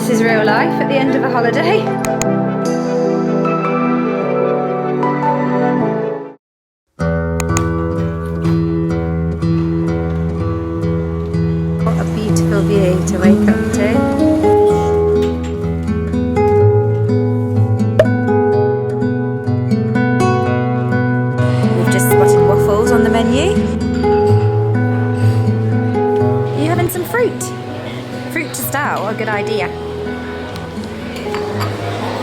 This is real life at the end of a holiday. What a beautiful view to wake up to. We've just spotted waffles on the menu. Are you having some fruit? Fruit to start, what a good idea.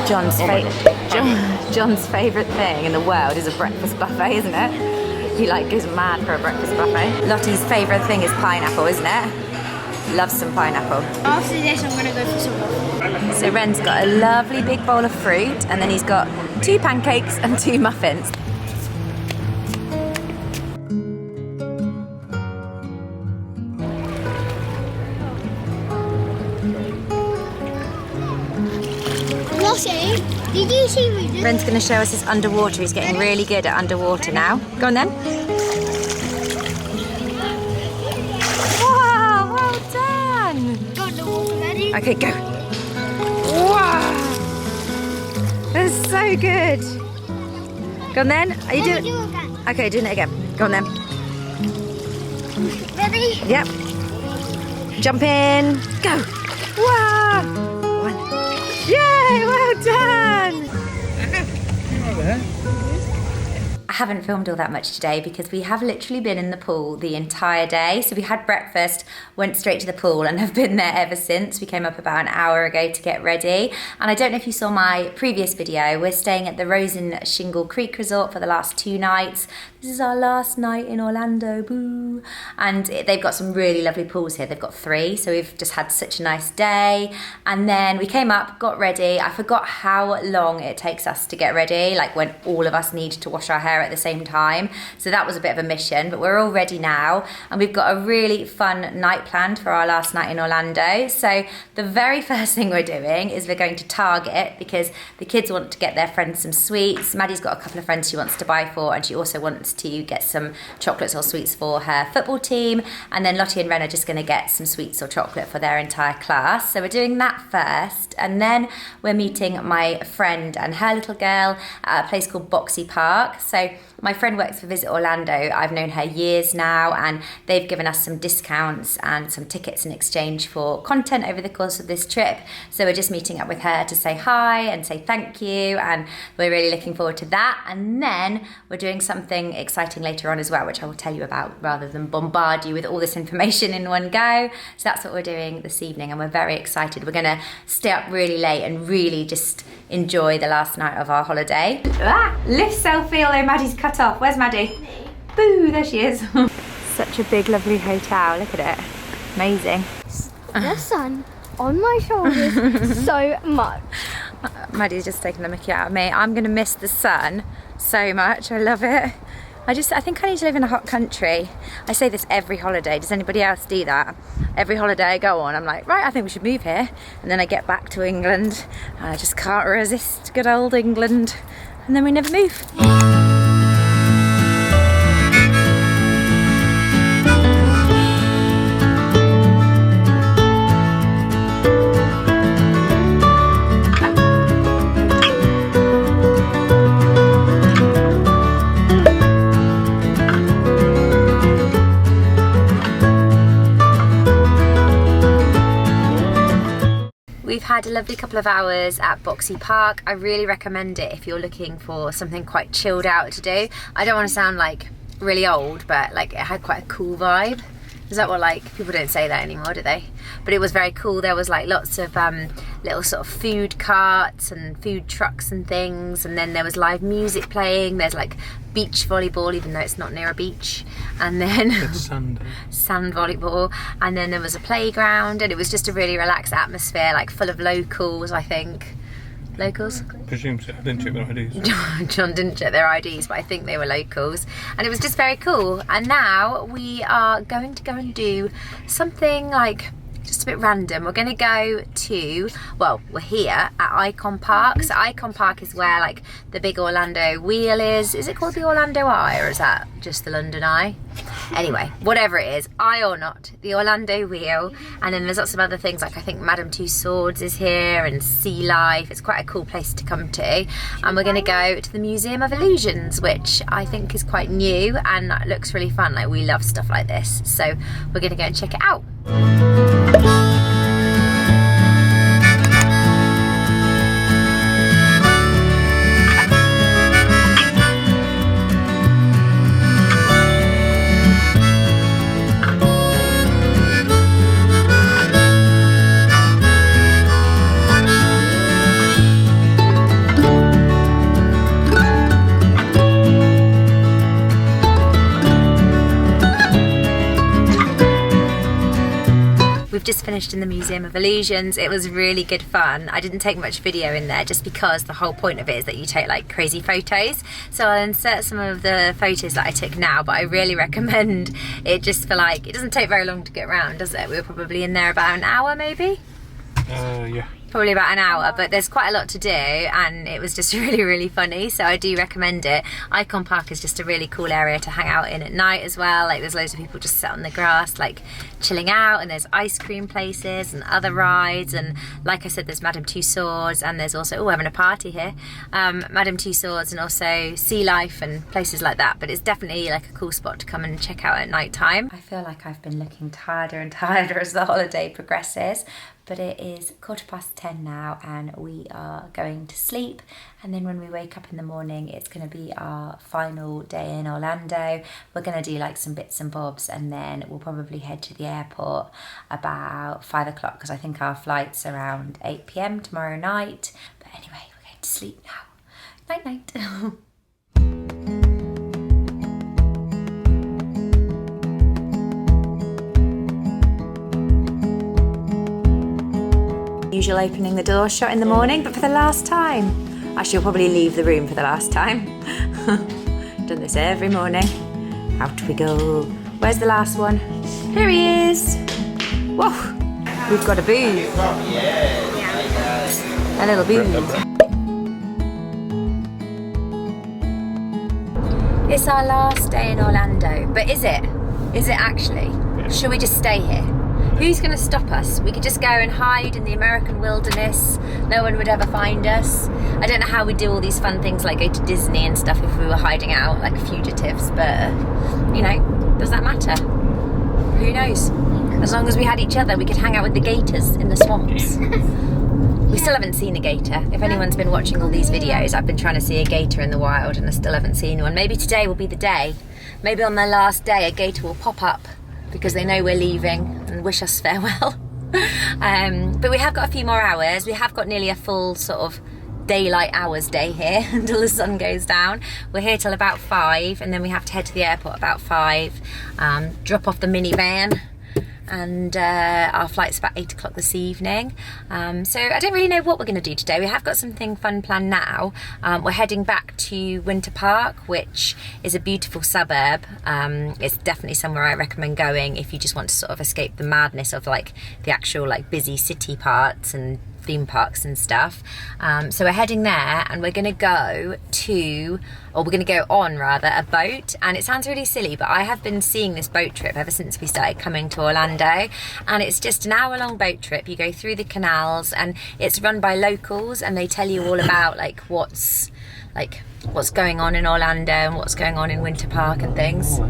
John's favourite thing in the world is a breakfast buffet, isn't it? He goes mad for a breakfast buffet. Lottie's favourite thing is pineapple, isn't it? Loves some pineapple. After this, I'm gonna go for some waffles. So Ren's got a lovely big bowl of fruit, and then he's got 2 pancakes and 2 muffins. Lottie, did you see me do? Ren's going to show us his underwater. He's getting really good at underwater now. Go on then. Wow, well done. Got the water ready? Okay, go. Wow. That's so good. Go on then. Are you doing? Do it again. Okay, doing it again. Go on then. Ready? Yep. Jump in. Go. Wow. Yay, well done! I haven't filmed all that much today because we have literally been in the pool the entire day. So we had breakfast, went straight to the pool and have been there ever since. We came up about an hour ago to get ready. And I don't know if you saw my previous video, we're staying at the Rosen Shingle Creek Resort for the last 2 nights. This is our last night in Orlando, boo. And they've got some really lovely pools here. They've got 3, so we've just had such a nice day. And then we came up, got ready. I forgot how long it takes us to get ready, like when all of us need to wash our hair at the same time. So that was a bit of a mission, but we're all ready now. And we've got a really fun night planned for our last night in Orlando. So the very first thing we're doing is we're going to Target because the kids want to get their friends some sweets. Maddie's got a couple of friends she wants to buy for, and she also wants to get some chocolates or sweets for her football team. And then Lottie and Ren are just going to get some sweets or chocolate for their entire class. So we're doing that first, and then we're meeting my friend and her little girl at a place called Boxy Park. So my friend works for Visit Orlando. I've known her years now, and they've given us some discounts and some tickets in exchange for content over the course of this trip. So we're just meeting up with her to say hi and say thank you, and we're really looking forward to that. And then we're doing something exciting later on as well, which I will tell you about rather than bombard you with all this information in one go. So that's what we're doing this evening, and we're very excited. We're gonna stay up really late and really just enjoy the last night of our holiday. Lift selfie, although Maddie's cut off. Where's Maddie? Boo, there she is. Such a big, lovely hotel. Look at it. Amazing. The sun on my shoulders so much. Maddie's just taking the mickey out of me. I'm gonna miss the sun so much. I love it. I think I need to live in a hot country. I say this every holiday. Does anybody else do that? Every holiday I go on, I'm like, right, I think we should move here. And then I get back to England and I just can't resist good old England. And then we never move. We've had a lovely couple of hours at Boxy Park. I really recommend it if you're looking for something quite chilled out to do. I don't want to sound like really old, but like it had quite a cool vibe. Is that what, like, people don't say that anymore, do they? But it was very cool. There was like lots of little sort of food carts and food trucks and things, and then there was live music playing. There's like beach volleyball, even though it's not near a beach, and then sand volleyball, and then there was a playground, and it was just a really relaxed atmosphere, like full of locals, I think. Locals? Presume so. I didn't check their IDs. John didn't check their IDs, but I think they were locals. And it was just very cool. And now we are going to go and do something like just a bit random. We're going to go to, well, we're here at Icon Park. So Icon Park is where like the big Orlando wheel is. Is it called the Orlando Eye, or is that just the London Eye? Anyway, whatever it is, I or not, the Orlando Wheel, and then there's lots of other things like I think Madame Two Swords is here and Sea Life. It's quite a cool place to come to. And we're going to go to the Museum of Illusions, which I think is quite new and looks really fun. Like, we love stuff like this. So we're going to go and check it out. We've just finished in the Museum of Illusions. It was really good fun. I didn't take much video in there just because the whole point of it is that you take like crazy photos. So I'll insert some of the photos that I took now, but I really recommend it just for like, it doesn't take very long to get around, does it? We were probably in there about an hour maybe? Yeah. Probably about an hour, but there's quite a lot to do and it was just really funny, so I do recommend it. Icon Park is just a really cool area to hang out in at night as well. Like, there's loads of people just sit on the grass like chilling out, and there's ice cream places and other rides, and like I said, there's Madame Two Swords, and there's also, we're having a party here, Madame Two Swords, and also Sea Life and places like that. But it's definitely like a cool spot to come and check out at night time. I feel like I've been looking tireder and tireder as the holiday progresses, but it is 10:15 now and we are going to sleep, and then when we wake up in the morning it's going to be our final day in Orlando. We're going to do like some bits and bobs, and then we'll probably head to the airport about 5 o'clock because I think our flight's around 8 PM tomorrow night. But anyway, we're going to sleep now. Night night. Usual opening the door shut in the morning, but for the last time. Actually, we'll probably leave the room for the last time. Done this every morning. Out we go. Where's the last one? Here he is. Whoa, we've got a booth. A little booth. It's our last day in Orlando, but is it? Is it actually? Should we just stay here? Who's going to stop us? We could just go and hide in the American wilderness. No one would ever find us. I don't know how we do all these fun things like go to Disney and stuff if we were hiding out like fugitives, but you know, does that matter? Who knows? As long as we had each other, we could hang out with the gators in the swamps. We still haven't seen a gator. If anyone's been watching all these videos, I've been trying to see a gator in the wild and I still haven't seen one. Maybe today will be the day. Maybe on their last day a gator will pop up because they know we're leaving and wish us farewell. But we have got a few more hours. We have got nearly a full sort of daylight hours day here until the sun goes down. We're here till about 5 and then we have to head to the airport about 5, drop off the minivan, and our flight's about 8 o'clock this evening. So I don't really know what we're going to do today. We have got something fun planned now. We're heading back to Winter Park, which is a beautiful suburb. It's definitely somewhere I recommend going if you just want to sort of escape the madness of like the actual like busy city parts and theme parks and stuff. So we're heading there and we're going to go to, or we're going to go on rather, a boat. And it sounds really silly, but I have been seeing this boat trip ever since we started coming to Orlando, and it's just an hour-long boat trip. You go through the canals and it's run by locals and they tell you all about like what's going on in Orlando and what's going on in Winter Park and things.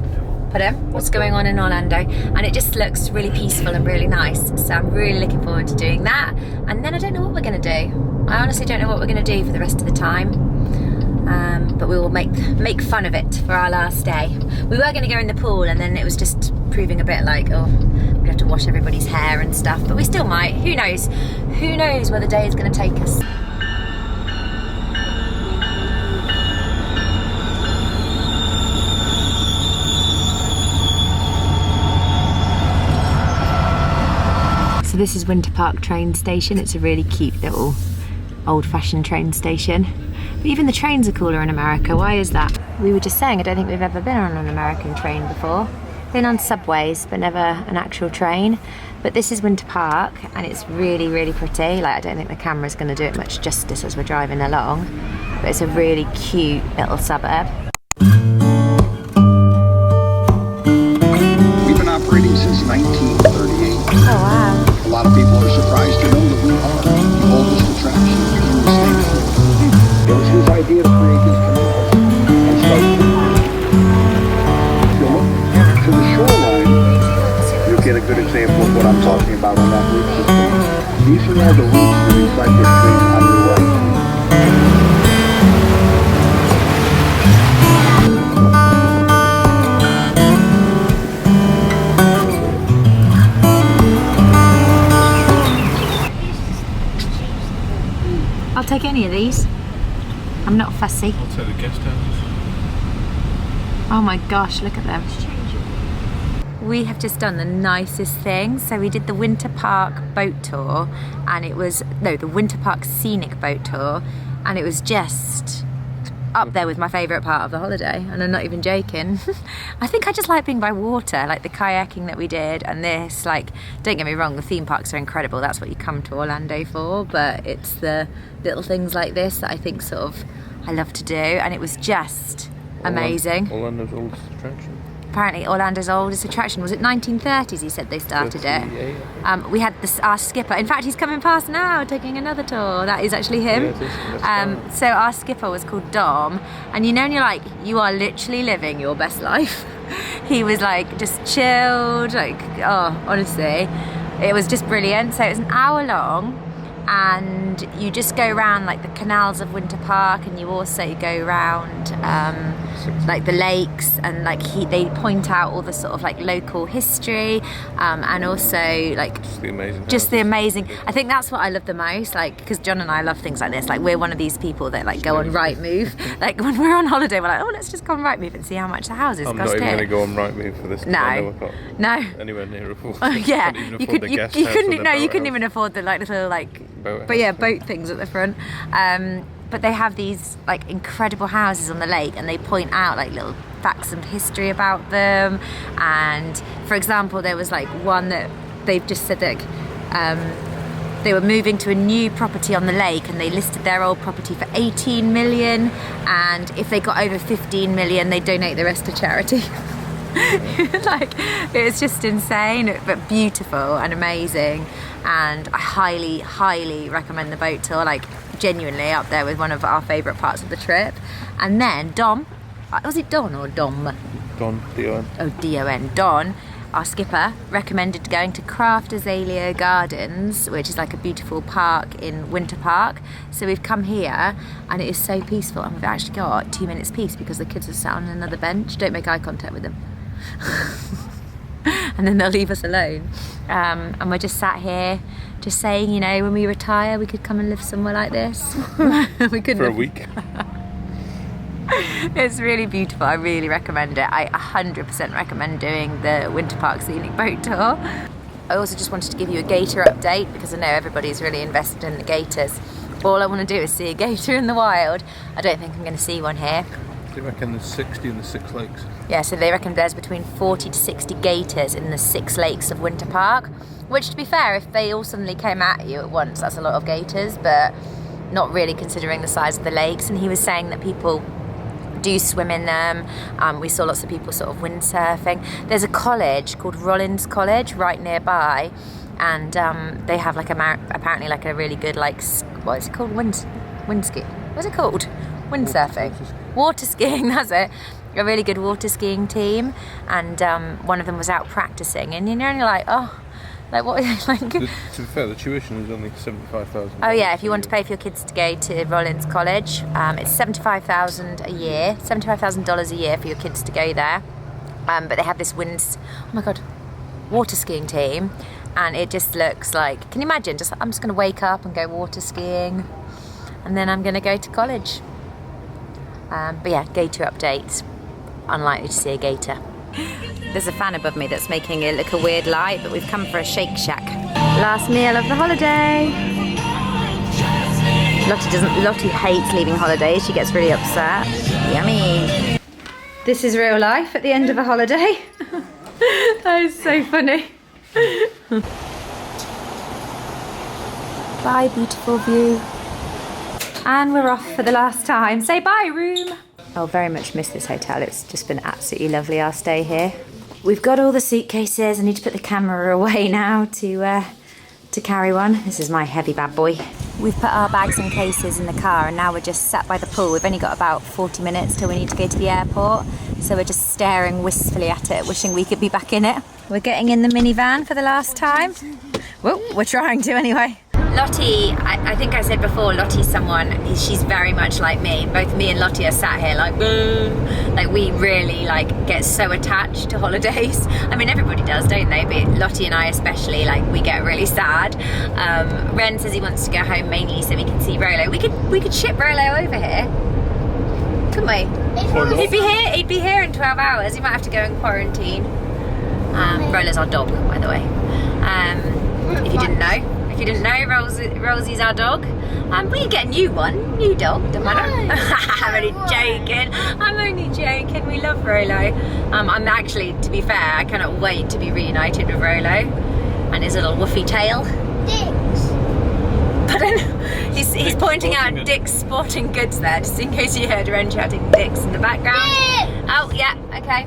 Pardon? What's going on in Orlando, and it just looks really peaceful and really nice, so I'm really looking forward to doing that. And then I don't know what we're going to do. I honestly don't know what we're going to do for the rest of the time, but we will make fun of it for our last day. We were going to go in the pool and then it was just proving a bit like, oh, we'd have to wash everybody's hair and stuff, but we still might. Who knows where the day is going to take us. So this is Winter Park train station. It's a really cute little old-fashioned train station. But even the trains are cooler in America. Why is that? We were just saying, I don't think we've ever been on an American train before. Been on subways, but never an actual train. But this is Winter Park, and it's really, really pretty. Like, I don't think the camera's going to do it much justice as we're driving along. But it's a really cute little suburb. operating since 1938. Oh wow. A lot of people are surprised to know that we are the oldest attraction in the state. It was his idea to create these canals and start if you look to the shoreline, you'll get a good example of what I'm talking about on that root system. These are all the roots of these cypress trees on your right. I'll take any of these. I'm not fussy. I'll take the guest houses. Oh my gosh, look at them. We have just done the nicest thing. So we did the Winter Park boat tour, and it was, no, the Winter Park scenic boat tour, and it was just up there with my favourite part of the holiday, and I'm not even joking. I think I just like being by water, like the kayaking that we did, and this, like, don't get me wrong, the theme parks are incredible, that's what you come to Orlando for, but it's the little things like this that I think sort of I love to do, and it was just amazing. Orlando's oldest attraction. Apparently Orlando's oldest attraction. Was it 1930s he said they started it? We had this, our skipper, in fact he's coming past now taking another tour. That is actually him. Yeah, it is. So our skipper was called Dom, and you know when you're like, you are literally living your best life. He was like just chilled, like, oh honestly it was just brilliant. So it was an hour long, and you just go around like the canals of Winter Park, and you also go around like the lakes, and like they point out all the sort of like local history, and also like just the amazing. I think that's what I love the most, like because John and I love things like this. Like we're one of these people that like go on Rightmove. Like when we're on holiday, we're like, oh, let's just go on Rightmove and see how much the houses cost. I'm not even here. going to go on Rightmove for this. No. Anywhere near afford. Oh yeah, you couldn't even afford the like little like boat things at the front. But they have these like incredible houses on the lake, and they point out like little facts and history about them. And for example, there was like one that they've just said that they were moving to a new property on the lake, and they listed their old property for 18 million, and if they got over 15 million they'd donate the rest to charity. Like it's just insane, but beautiful and amazing, and I highly recommend the boat tour, like genuinely up there with one of our favourite parts of the trip. And then Dom, was it Don or Dom? Don, D-O-N. Oh, D-O-N. Don, our skipper, recommended going to Craft Azalea Gardens, which is like a beautiful park in Winter Park. So we've come here, and it is so peaceful, and we've actually got 2 minutes peace because the kids are sat on another bench. Don't make eye contact with them. And then they'll leave us alone. And we're just sat here, just saying, you know, when we retire, we could come and live somewhere like this. We couldn't for a week. It's really beautiful. I really recommend it. I 100% recommend doing the Winter Park Scenic Boat Tour. I also just wanted to give you a gator update because I know everybody's really invested in the gators. All I want to do is see a gator in the wild. I don't think I'm going to see one here. They reckon there's 60 in the 6 lakes. Yeah, so they reckon there's between 40 to 60 gators in the 6 lakes of Winter Park, which, to be fair, if they all suddenly came at you at once, that's a lot of gators, but not really considering the size of the lakes. And he was saying that people do swim in them. We saw lots of people sort of windsurfing. There's a college called Rollins College right nearby, and they have like apparently like a really good like, what is it called? Wind ski. What's it called? Windsurfing. Water skiing, that's it. A really good water skiing team, and one of them was out practicing, and you're only like, oh, like what? Like, to be fair, the tuition is only $75,000. oh yeah, if you want to pay for your kids to go to Rollins College, it's $75,000 a year, $75,000 a year for your kids to go there. But they have this water skiing team, and it just looks like, can you imagine? I'm just going to wake up and go water skiing, and then I'm going to go to college. But yeah, gator updates. Unlikely to see a gator. There's a fan above me that's making it look a weird light, but we've come for a Shake Shack. Last meal of the holiday. Lottie hates leaving holidays. She gets really upset. Yummy. This is real life at the end of a holiday. That is so funny. Bye, beautiful view. And we're off for the last time. Say bye, room. I'll very much miss this hotel. It's just been absolutely lovely, our stay here. we've got all the suitcases. I need to put the camera away now to carry one. This is my heavy bad boy. We've put our bags and cases in the car and now we're just sat by the pool. We've only got about 40 minutes till we need to go to the airport. So we're just staring wistfully at it, wishing we could be back in it. We're getting in the minivan for the last time. Well, we're trying to anyway. Lottie, I think I said before, Lottie's someone, she's very much like me. Both me and Lottie are sat here like, boo. Like we really like get so attached to holidays. I mean, everybody does, don't they? But Lottie and I especially, like we get really sad. Ren says he wants to go home mainly so we can see Rolo. We could ship Rolo over here, couldn't we? He'd be here in 12 hours. He might have to go in quarantine. Rolo's our dog, by the way. If you didn't know. If you didn't know, Rosie's our dog. We can get a new dog, doesn't matter. I'm only joking, we love Rolo. I'm actually, to be fair, I cannot wait to be reunited with Rolo and his little woofy tail. Dicks. Pardon? He's pointing out Dick's Sporting Goods there, just in case you heard Ren shouting Dick's in the background. Dick! Oh, yeah, okay.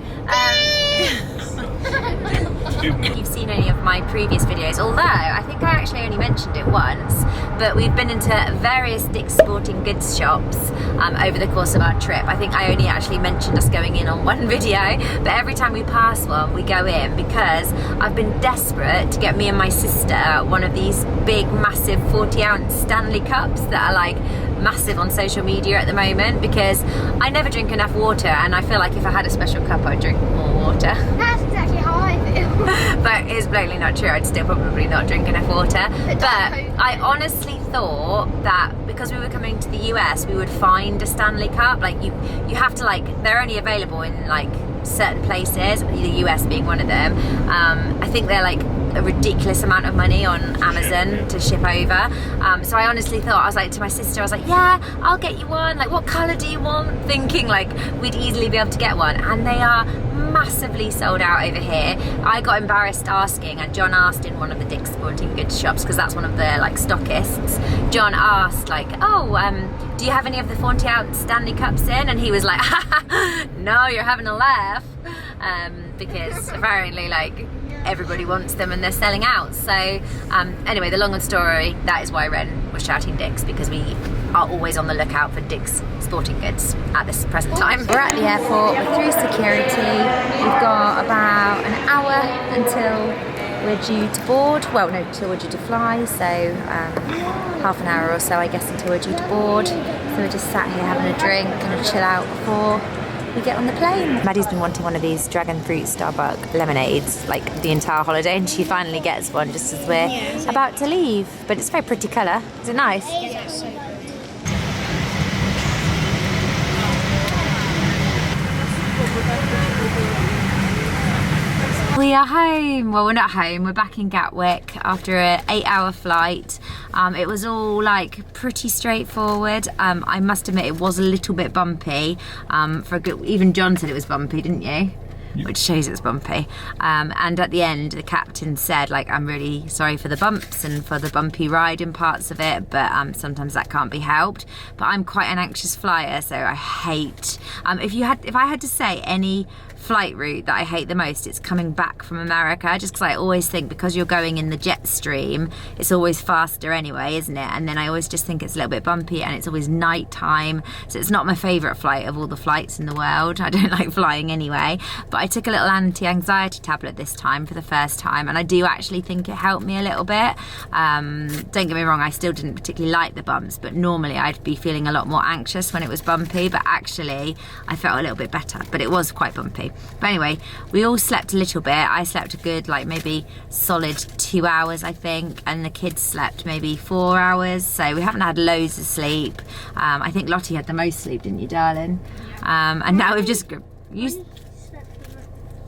If you've seen any of my previous videos, although I think I actually only mentioned it once, but we've been into various Dick's Sporting Goods shops over the course of our trip. I think I only actually mentioned us going in on one video, but every time we pass one we go in because I've been desperate to get me and my sister one of these big massive 40-ounce Stanley cups that are like massive on social media at the moment, because I never drink enough water and I feel like if I had a special cup I'd drink more water. That's exactly how I feel. But it's blatantly not true. I'd still probably not drink enough water. But I honestly thought that because we were coming to the US we would find a Stanley Cup. Like you have to, like, they're only available in like certain places, the US being one of them. I think they're like a ridiculous amount of money on Amazon to ship over. So I honestly thought, I was like to my sister, I was like, yeah, I'll get you one. Like, what colour do you want? Thinking like we'd easily be able to get one. And they are massively sold out over here. I got embarrassed asking, and John asked in one of the Dick's Sporting Goods shops, because that's one of the like stockists. John asked like, oh, do you have any of the 40-ounce Stanley Cups in? And he was like, no, you're having a laugh. Because apparently like everybody wants them and they're selling out. So anyway, the long and story, that is why Ren was shouting Dick's, because we are always on the lookout for Dick's Sporting Goods at this present time. We're at the airport, we're through security, we've got about an hour until we're due to board. Well, no, until we're due to fly, so half an hour or so I guess until we're due to board. So we're just sat here having a drink and a chill out before we get on the plane. Maddie's been wanting one of these dragon fruit Starbucks lemonades like the entire holiday, and she finally gets one just as we're about to leave. But it's a very pretty colour. Is it nice? Yes. We are home. Well, we're not home. We're back in Gatwick after an 8-hour flight. It was all like pretty straightforward. I must admit it was a little bit bumpy. Even John said it was bumpy, didn't you? Yep. Which shows it's bumpy. And at the end, the captain said, like, I'm really sorry for the bumps and for the bumpy ride in parts of it, but sometimes that can't be helped. But I'm quite an anxious flyer, so I hate. If I had to say any flight route that I hate the most, it's coming back from America, just because I always think because you're going in the jet stream it's always faster anyway, isn't it? And then I always just think it's a little bit bumpy, and it's always night time, so it's not my favourite flight of all the flights in the world. I don't like flying anyway, but I took a little anti-anxiety tablet this time for the first time, and I do actually think it helped me a little bit. Don't get me wrong, I still didn't particularly like the bumps, but normally I'd be feeling a lot more anxious when it was bumpy, but actually I felt a little bit better, but it was quite bumpy. But anyway, we all slept a little bit. I slept a good, like, maybe solid 2 hours, I think, and the kids slept maybe 4 hours, so we haven't had loads of sleep. I think Lottie had the most sleep, didn't you, darling? And now we've just...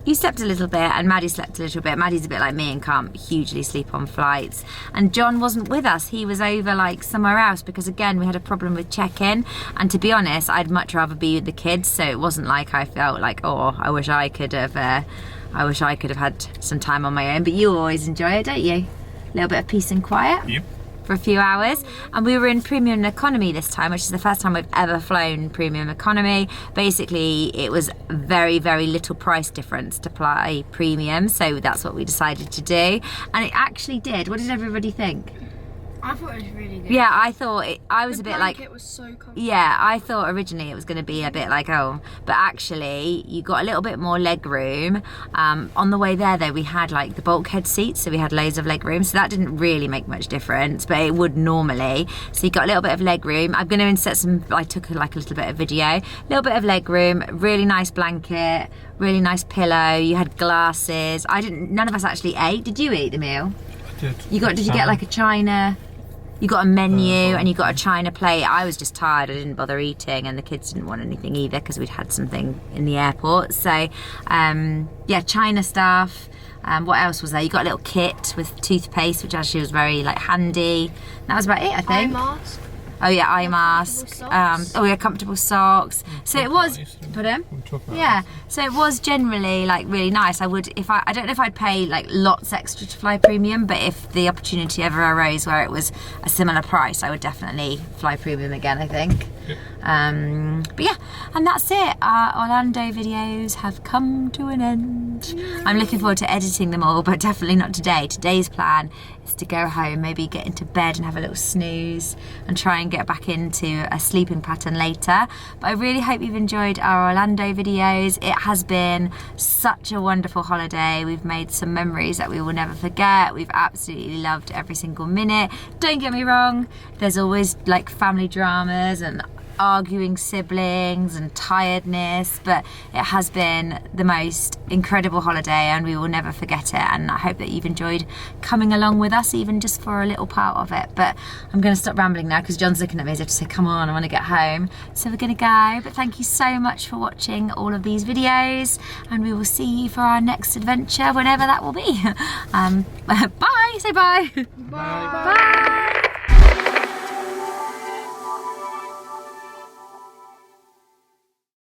You slept a little bit, and Maddie slept a little bit. Maddie's a bit like me and can't hugely sleep on flights. And John wasn't with us. He was over like somewhere else because, again, we had a problem with check-in. And to be honest, I'd much rather be with the kids, so it wasn't like I felt like, oh, I wish I could have had some time on my own. But you always enjoy it, don't you? A little bit of peace and quiet. Yep. for a few hours, and we were in premium economy this time, which is the first time we've ever flown premium economy. Basically, it was very, very little price difference to fly premium, so that's what we decided to do, and it actually did. What did everybody think? I thought it was really good. Yeah, I thought I was a bit like, it was so comfortable. yeah, I thought originally it was going to be a bit like, oh, but actually you got a little bit more leg room. On the way there though, we had like the bulkhead seats, so we had loads of leg room, so that didn't really make much difference, but it would normally. So you got a little bit of leg room. I'm going to insert some, I took like a little bit of video, a little bit of leg room, really nice blanket, really nice pillow. You had glasses. None of us actually ate. Did you eat the meal? I did. Did you get like a china? You got a menu and you got a china plate. I was just tired, I didn't bother eating, and the kids didn't want anything either because we'd had something in the airport. So yeah, china stuff. What else was there? You got a little kit with toothpaste, which actually was very like handy. That was about it, I think. Eye mask. Oh yeah, eye mask. Oh yeah, comfortable socks. So it was. Put him. Yeah. So it was generally like really nice. I would, I don't know if I'd pay like lots extra to fly premium, but if the opportunity ever arose where it was a similar price, I would definitely fly premium again, I think. But yeah, and that's it. Our Orlando videos have come to an end. I'm looking forward to editing them all, but definitely not today. Today's plan is to go home, maybe get into bed and have a little snooze and try and get back into a sleeping pattern later. But I really hope you've enjoyed our Orlando videos. It has been such a wonderful holiday. We've made some memories that we will never forget. We've absolutely loved every single minute. Don't get me wrong, there's always like family dramas and arguing siblings and tiredness, but it has been the most incredible holiday and we will never forget it, and I hope that you've enjoyed coming along with us even just for a little part of it. But I'm going to stop rambling now because John's looking at me as if to say, come on, I want to get home. So we're going to go, but thank you so much for watching all of these videos, and we will see you for our next adventure whenever that will be. Bye, say bye. Bye. Bye.